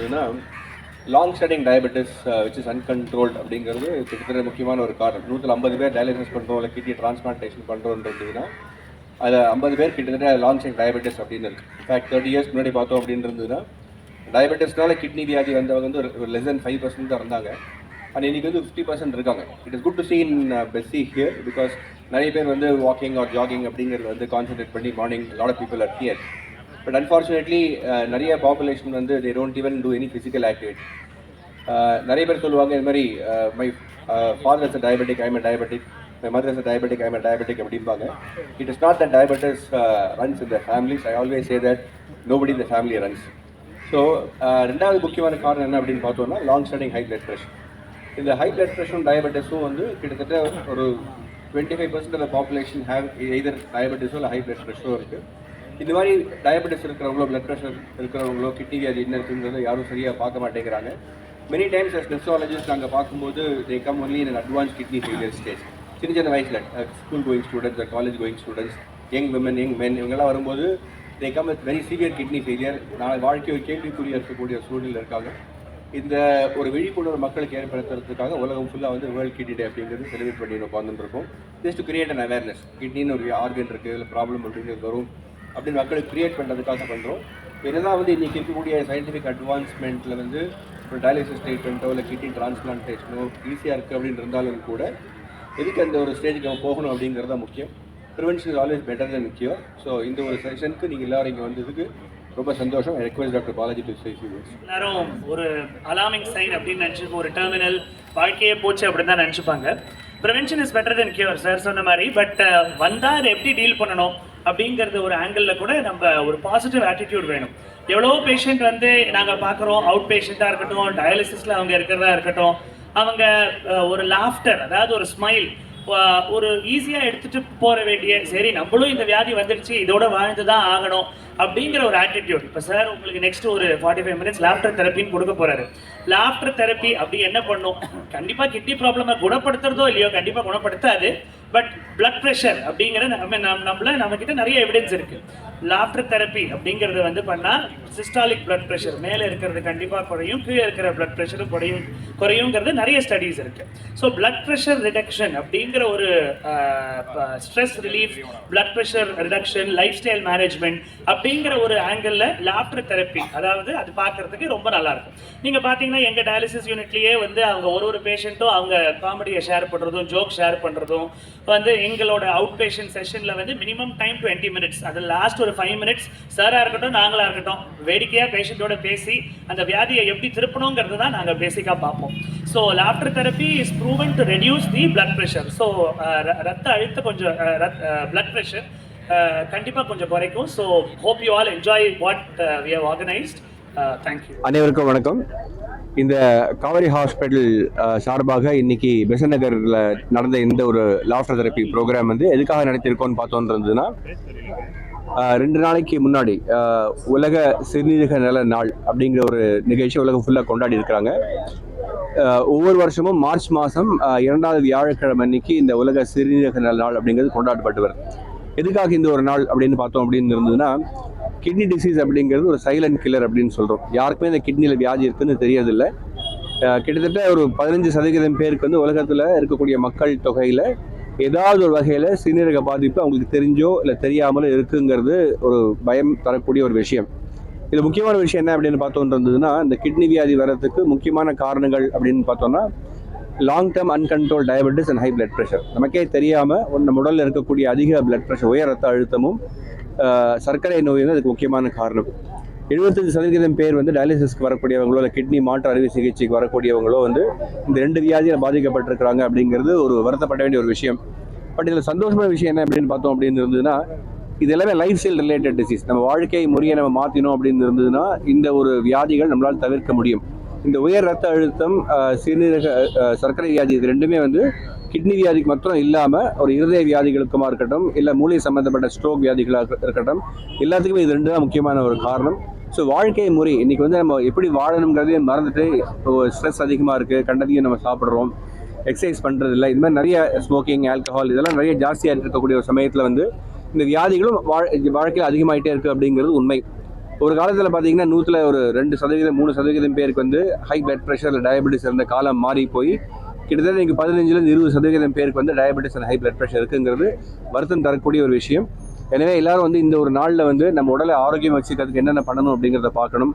இருந்ததுன்னா long standing diabetes which is uncontrolled அப்படிங்கிறது கிட்டத்தட்ட முக்கியமான ஒரு காரணம். 150 பேர் டயாலிசிஸ் பண்ணுறோம் இல்லை கிட்னி டிரான்ஸ்பிளான்டேஷன் பண்ணுறோன்றதுன்னா அதில் 50 பேர் கிட்டத்தட்ட லாங் ஸ்டாண்டிங் டயபெட்டிஸ் அப்படின்னு இருக்குது. இன்ஃபேக்ட் 30 இயர்ஸ் முன்னாடி பார்த்தோம் அப்படின்னு இருந்ததுன்னா டயபெட்டிஸ்னால கிட்னி வியாதி வந்தவங்க வந்து ஒரு லெஸ் தென் 5% தான் இருந்தாங்க. அண்ட் இன்றைக்கி வந்து 50% இருக்காங்க. It is good to see in Bessie here because நிறைய பேர் வந்து வாக்கிங் ஆர் ஜாகிங் அப்படிங்கிறது வந்து கான்சன்ட்ரேட் பண்ணி morning lot of people are here. But unfortunately நிறைய பாப்புலேஷன் வந்து they don't even do any physical activity. நிறைய பேர் சொல்லுவாங்க இது மாதிரி my father is a diabetic, I am a diabetic, my mother is a diabetic, I am a diabetic அப்படிம்பாங்க. It is not that diabetes runs in the families. I always say that nobody in the family runs. So ரெண்டாவது முக்கியமான காரணம் என்ன அப்படின்னு பார்த்தோம்னா long standing high blood pressure. இந்த high blood ப்ரெஷரும் டயபெட்டிஸும் வந்து கிட்டத்தட்ட ஒரு 25% of the population have either டயபெட்டிஸோ இல்லை ஹை பிளட் ப்ரெஷரோ இருக்குது. இந்த மாதிரி டயபெட்டிஸ் இருக்கிறவங்களோ பிளட் ப்ரெஷர் இருக்கிறவங்களோ கிட்னி வியாதி என்ன இருக்குங்கிறத யாரும் சரியாக பார்க்க மாட்டேங்கிறாங்க. மெனி டைம்ஸ் அஸ் நெஃப்ராலஜிஸ்ட் நாங்கள் பார்க்கும்போது they come only in advance kidney failure stage. சின்ன வயசில் school going students, college going students, young women, young மென் இவங்கெல்லாம் வரும்போது they come with very severe kidney failure. நாளை வாழ்க்கை ஒரு கேள்விக்குறியாக இருக்கக்கூடிய சூழ்நிலை இருக்காங்க. இந்த ஒரு விழிப்புணர்வு மக்களுக்கு ஏற்படுத்துறதுக்காக உலகம் ஃபுல்லாக வந்து வேர்ல்ட் கிட்னி டே அப்படிங்கிறது செலிப்ரேட் பண்ணி உட்காந்துருக்கோம். Just to create an awareness. கிட்னின்னு ஒரு ஆர்கன் இருக்குது, இல்லை ப்ராப்ளம் அப்படிங்கிறது வரும் அப்படின்னு மக்களுக்கு கிரியேட் பண்ணுறதுக்காக பண்ணுறோம். என்னதான் வந்து இன்றைக்கி இருக்கக்கூடிய சயின்டிஃபிக் அட்வான்ஸ்மெண்ட்டில் வந்து ஒரு டயாலிசிஸ் ட்ரீட்மெண்ட்டோ இல்லை கிட்னி டிரான்ஸ்பிளான்டேஷனோ ஈஸியாக இருக்குது அப்படின்னு இருந்தாலும் கூட எதுக்கு அந்த ஒரு ஸ்டேஜுக்கு அவன் போகணும் அப்படிங்கிறது தான் முக்கியம். Prevention is always better than cure. So இந்த ஒரு செஷனுக்கு நீங்கள் எல்லோரும் இங்கே வந்ததுக்கு ரொம்ப சந்தோஷம். ஐ request doctor Balaji to say few words. எல்லாரும் ஒரு அலார்மிங் சைன் அப்படின்னு நினச்சிப்போம், ஒரு டெர்மினல் வாழ்க்கையே போச்சு அப்படின்னு தான் நினச்சிப்பாங்க. Prevention is better than cure sir சொன்ன மாதிரி. பட் வந்தால் அதை எப்படி டீல் பண்ணணும் அப்படிங்கிறது ஒரு ஆங்கிளில் கூட நம்ம ஒரு பாசிட்டிவ் ஆட்டிடியூட் வேணும். எவ்வளோ பேஷண்ட் வந்து நாங்கள் பார்க்குறோம், அவுட் பேஷண்ட்டாக இருக்கட்டும், டயாலிசிஸில் அவங்க இருக்கிறதா இருக்கட்டும், அவங்க ஒரு லாஃப்டர், அதாவது ஒரு ஸ்மைல், ஒரு ஈஸியாக எடுத்துகிட்டு போகிற வேண்டிய, சரி நம்மளும் இந்த வியாதி வந்துடுச்சு இதோட வாழ்ந்து தான் ஆகணும் அப்படிங்கிற ஒரு ஆட்டிடியூட். இப்போ சார் உங்களுக்கு நெக்ஸ்ட் ஒரு 45 மினிட்ஸ் லாஃப்டர் தெரப்பின்னு கொடுக்க போகிறாரு. லாஃப்டர் தெரப்பி அப்படி என்ன பண்ணும்? கண்டிப்பாக கிட்னி ப்ராப்ளமை குணப்படுத்துறதோ இல்லையோ, கண்டிப்பாக குணப்படுத்தாது. பட் பிளட் ப்ரெஷர் அப்படிங்கிற நம்மக்கிட்ட நிறைய எவிடன்ஸ் இருக்குது. லாஃப்டர் தெரப்பி அப்படிங்கிறது வந்து பண்ணால் சிஸ்டாலிக் பிளட் ப்ரெஷர் மேலே இருக்கிறது கண்டிப்பாக குறையும், கீழே இருக்கிற பிளட் ப்ரெஷரும் குறையுங்கிறது நிறைய ஸ்டடீஸ் இருக்குது. ஸோ பிளட் ப்ரெஷர் ரிடக்ஷன் அப்படிங்கிற ஒரு stress relief, blood pressure reduction, life style management அப்படிங்கிற ஒரு ஆங்கிளில் லாஃப்டர் தெரப்பி, அதாவது அது பார்க்குறதுக்கு ரொம்ப நல்லாயிருக்கும். நீங்கள் பார்த்தீங்கன்னா எங்கள் டயாலிசிஸ் யூனிட்லேயே வந்து அவங்க ஒரு பேஷண்ட்டும் அவங்க காமெடியை ஷேர் பண்ணுறதும் ஜோக் ஷேர் பண்ணுறதும் வந்து எங்களோட அவுட் பேஷண்ட் செஷனில் வந்து மினிமம் டைம் 20 மினிட்ஸ், அது லாஸ்ட் ஒரு 5 மினிட்ஸ் சாராக இருக்கட்டும் நாங்களாக இருக்கட்டும் வேடிக்கையாக பேஷண்ட்டோட பேசி அந்த வியாதியை எப்படி திருப்பணுங்கிறது தான் நாங்கள் பேசிக்காக பார்ப்போம். So laughter therapy is proven to reduce the blood pressure. So ரத்த அழுத்தம் கொஞ்சம் பிளட் ப்ரெஷர் கண்டிப்பாக கொஞ்சம் குறைக்கும். So hope you all enjoy what we have organised. Thank you. அனைவருக்கும் வணக்கம். இந்த காவேரி ஹாஸ்பிட்டல் சார்பாக இன்னைக்கு பெசன்ட் நகரில் நடந்த இந்த ஒரு லாஃப்டர் தெரப்பி ப்ரோக்ராம் வந்து எதுக்காக நடத்திருக்கோன்னு பார்த்தோன்றதுன்னா 2 நாளைக்கு முன்னாடி உலக சிறுநீரக நல நாள் அப்படிங்கிற ஒரு நிகழ்ச்சி உலகம் ஃபுல்லாக கொண்டாடி இருக்கிறாங்க. ஒவ்வொரு வருஷமும் மார்ச் மாதம் 2வது வியாழக்கிழமை அன்னைக்கு இந்த உலக சிறுநீரக நல நாள் அப்படிங்கிறது கொண்டாடப்பட்டு வருது. எதுக்காக இந்த ஒரு நாள் அப்படின்னு பார்த்தோம் அப்படின்னு இருந்ததுன்னா, கிட்னி டிசீஸ் அப்படிங்கிறது ஒரு சைலண்ட் கில்லர் அப்படின்னு சொல்கிறோம். யாருக்குமே இந்த கிட்னியில் வியாதி இருக்குன்னு தெரியறதில்லை. கிட்டத்தட்ட ஒரு 15% பேருக்கு வந்து உலகத்தில் இருக்கக்கூடிய மக்கள் தொகையில் ஏதாவது ஒரு வகையில் சிறுநீரக பாதிப்பு அவங்களுக்கு தெரிஞ்சோ இல்லை தெரியாமலோ இருக்குங்கிறது ஒரு பயம் தரக்கூடிய ஒரு விஷயம். இது முக்கியமான விஷயம் என்ன அப்படின்னு பார்த்தோன்றதுன்னா, இந்த கிட்னி வியாதி வர்றதுக்கு முக்கியமான காரணங்கள் அப்படின்னு பார்த்தோம்னா long term அன்கண்ட்ரோல் diabetes and high blood pressure. நமக்கே தெரியாமல் நம்ம உடலில் இருக்கக்கூடிய அதிக பிளட் ப்ரெஷர், உயர் ரத்த அழுத்தமும் சர்க்கரை நோய் வந்து அதுக்கு முக்கியமான காரணம். 75% பேர் வந்து டயாலிசிஸ்க்கு வரக்கூடியவங்களோ இல்லை கிட்னி மாற்று அறுவை சிகிச்சைக்கு வரக்கூடியவங்களோ வந்து இந்த 2 வியாதியில் பாதிக்கப்பட்டிருக்கிறாங்க அப்படிங்கிறது ஒரு வருத்தப்பட வேண்டிய ஒரு விஷயம். பட் இதில் சந்தோஷமான விஷயம் என்ன அப்படின்னு பார்த்தோம் அப்படின்னு இருந்ததுன்னா, இது எல்லாமே லைஃப் ஸ்டைல் ரிலேட்டட் டிசீஸ். நம்ம வாழ்க்கை முறையை நம்ம மாற்றினோம் அப்படின்னு இருந்ததுன்னா இந்த ஒரு வியாதிகள் நம்மளால் தவிர்க்க முடியும். இந்த உயர் ரத்த அழுத்தம், சிறுநீரக சர்க்கரை வியாதி, இது ரெண்டுமே வந்து கிட்னி வியாதிக்கு மாத்திரம் இல்லாமல் ஒரு இருதய வியாதிகளுக்குமா இருக்கட்டும், இல்லை மூளை சம்மந்தப்பட்ட ஸ்ட்ரோக் வியாதிகளாக இருக்கட்டும், எல்லாத்துக்குமே இது 2 தான் முக்கியமான ஒரு காரணம். ஸோ வாழ்க்கை முறை இன்றைக்கி வந்து நம்ம எப்படி வாழணுங்கிறதே மறந்துட்டு ஸ்ட்ரெஸ் அதிகமாக இருக்குது, கண்டதையும் நம்ம சாப்பிட்றோம், எக்ஸசைஸ் பண்ணுறதில்ல, இது மாதிரி நிறைய ஸ்மோக்கிங், ஆல்கஹால் இதெல்லாம் நிறைய ஜாஸ்தியாக இருக்கக்கூடிய ஒரு சமயத்தில் வந்து இந்த வியாதிகளும் வாழ்க்கையில் அதிகமாகிட்டே இருக்குது அப்படிங்கிறது உண்மை. ஒரு காலத்தில் பார்த்தீங்கன்னா 100ல் ஒரு 2%, 3% பேருக்கு வந்து ஹை பிளட் ப்ரெஷர் இல்லை டயபெட்டிஸ் இருந்த காலம் மாறி போய் கிட்டத்தட்ட இன்றைக்கி 15லேருந்து 20% பேருக்கு வந்து diabetes and high blood pressure இருக்குங்கிறது வருத்தம் தரக்கூடிய ஒரு விஷயம். எனவே எல்லாரும் வந்து இந்த ஒரு நாளில் வந்து நம்ம உடலை ஆரோக்கியம் வச்சுக்கிறதுக்கு என்னென்ன பண்ணணும் அப்படிங்கிறத பார்க்கணும்.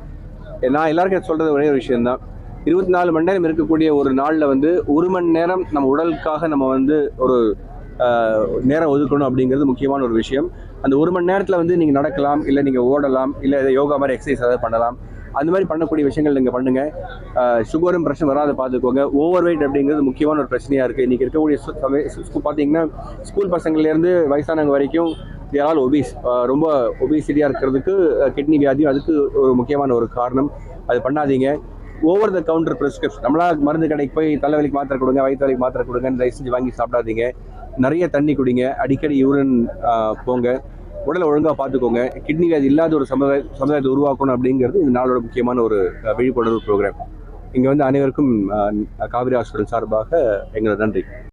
நான் எல்லாருக்கும் சொல்கிறது ஒரே ஒரு விஷயம்தான், 24 மணி நேரம் இருக்கக்கூடிய ஒரு நாளில் வந்து 1 மணி நேரம் நம்ம உடலுக்காக நம்ம வந்து ஒரு நேரம் ஒதுக்கணும் அப்படிங்கிறது முக்கியமான ஒரு விஷயம். அந்த 1 மணி நேரத்தில் வந்து நீங்கள் நடக்கலாம், இல்லை நீங்கள் ஓடலாம், இல்லை யோகா மாதிரி எக்ஸசைஸ் ஏதாவது பண்ணலாம். அந்த மாதிரி பண்ணக்கூடிய விஷயங்கள் நீங்கள் பண்ணுங்கள். சுகரும் பிரச்சனை வராத பார்த்துக்கோங்க. ஓவர் வெயிட் அப்படிங்கிறது முக்கியமான ஒரு பிரச்சனையாக இருக்குது. இன்றைக்கி இருக்கக்கூடிய பார்த்தீங்கன்னா ஸ்கூல் பசங்கள்லேருந்து வயசானவங்க வரைக்கும் யாரால் ஒபீஸ், ரொம்ப ஒபிசிட்டியாக இருக்கிறதுக்கு கிட்னி வியாதியும் அதுக்கு ஒரு முக்கியமான ஒரு காரணம். அது பண்ணாதீங்க. ஓவர் த கவுண்டர் ப்ரிஸ்கிரிப்ஷன், நம்மளா மருந்து கடைக்கு போய் தலைவலிக்கு மாத்திரை கொடுங்க, வயிற்று வலிக்கு மாத்திரை கொடுங்கன்னு தயவு செஞ்சு வாங்கி சாப்பிடாதீங்க. நிறைய தண்ணி குடிங்க, அடிக்கடி யூரின் போங்க, உடலை ஒழுங்காக பார்த்துக்கோங்க. கிட்னி வியாதி இல்லாத ஒரு சமுதாயத்தை உருவாக்கணும் அப்படிங்கிறது இந்த நாளோட முக்கியமான ஒரு விழிப்புணர்வு ப்ரோக்ராம். இங்கே வந்து அனைவருக்கும் காவிரி ஹாஸ்பிட்டல் சார்பாக எங்களோட நன்றி.